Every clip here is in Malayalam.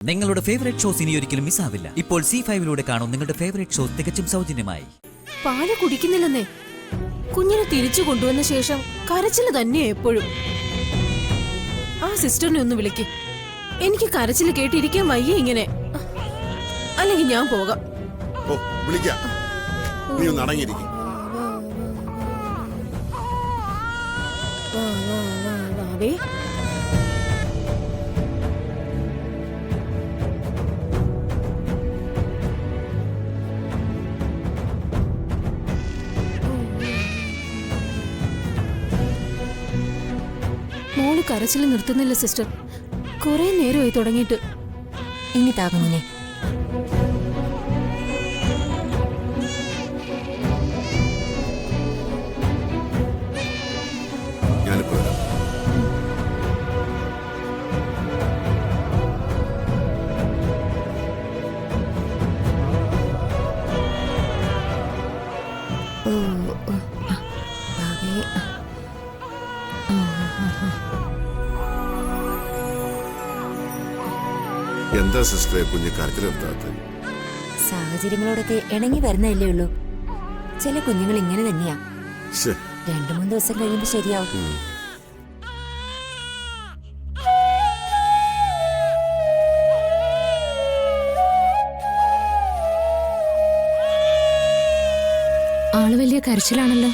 നിങ്ങളുടെ ഫേവറേറ്റ് ഷോസ് ഇനി ഒരിക്കലും മിസ്സാവില്ല. ഇപ്പോൾ C5 കാണും നിങ്ങളുടെ ഫേവറേറ്റ് ഷോസ് തികച്ചും സൗജന്യമായി. പാല് കുടിക്കുന്നില്ലെന്നേ. കുഞ്ഞിനെ തിരിച്ചു കൊണ്ടുവന്ന ശേഷം കരച്ചില് തന്നെയാ എപ്പോഴും. ആ സിസ്റ്ററിനെ ഒന്ന് വിളിക്ക്. എനിക്ക് കരച്ചില് കേട്ടിരിക്കാൻ വയ്യ ഇങ്ങനെ. അല്ലെങ്കിൽ ഞാൻ പോകാം. നീ ഒന്ന് അടങ്ങിയിരിക്കും. മോള് കരച്ചില് നിർത്തുന്നില്ല സിസ്റ്റർ. കുറെ നേരമായി തുടങ്ങിയിട്ട്. ഇനി താകുന്നേ. ഞാനിപ്പോ വരാം. എന്താ സിസ്റ്ററെ കുഞ്ഞ് കരച്ചിൽ നിർത്താത്തത്? സാഹചര്യങ്ങളോടൊക്കെ ഇണങ്ങി വരുന്നല്ലേ ഉള്ളൂ. ചില കുഞ്ഞുങ്ങൾ ഇങ്ങനെ തന്നെയാ. 2-3 ദിവസം കഴിയുമ്പോ ശരിയാവും. ആള് വലിയ കരച്ചിലാണല്ലോ.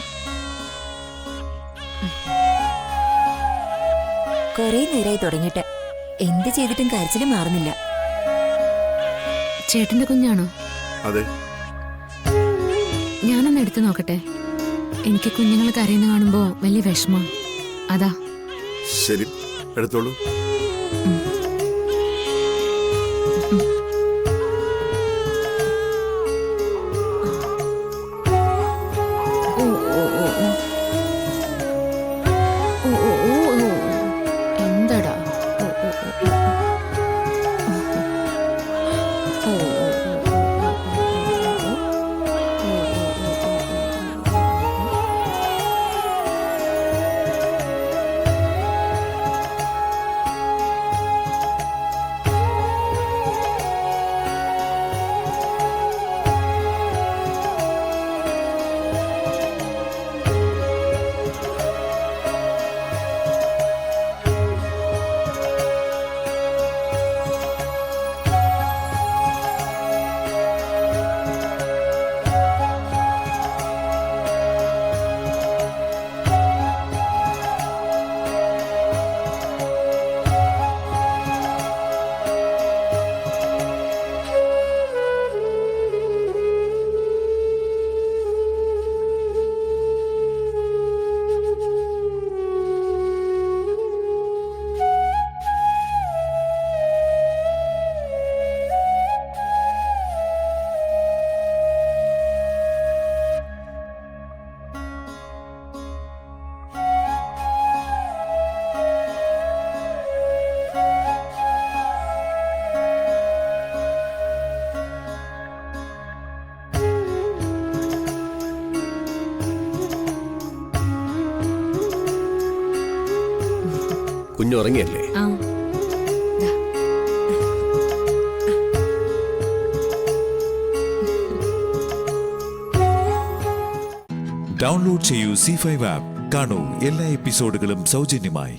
കൊറേ നേരായി തുടങ്ങിയിട്ട് എന്ത് ചെയ്തിട്ടും കരച്ചില് മാറുന്നില്ല. ചേട്ടന്റെ കുഞ്ഞാണോ? അതെ. ഞാനൊന്ന് എടുത്തു നോക്കട്ടെ. എനിക്ക് കുഞ്ഞുങ്ങൾ കരയുന്ന കാണുമ്പോ വലിയ വിഷമം. അതാ. ശരി, എടുത്തോളൂ. എന്താടാ? കുഞ്ഞുറങ്ങിയല്ലേ? ഡൗൺലോഡ് ചെയ്യൂ C5 ആപ്പ്. കാണൂ എല്ലാ എപ്പിസോഡുകളും സൗജന്യമായി.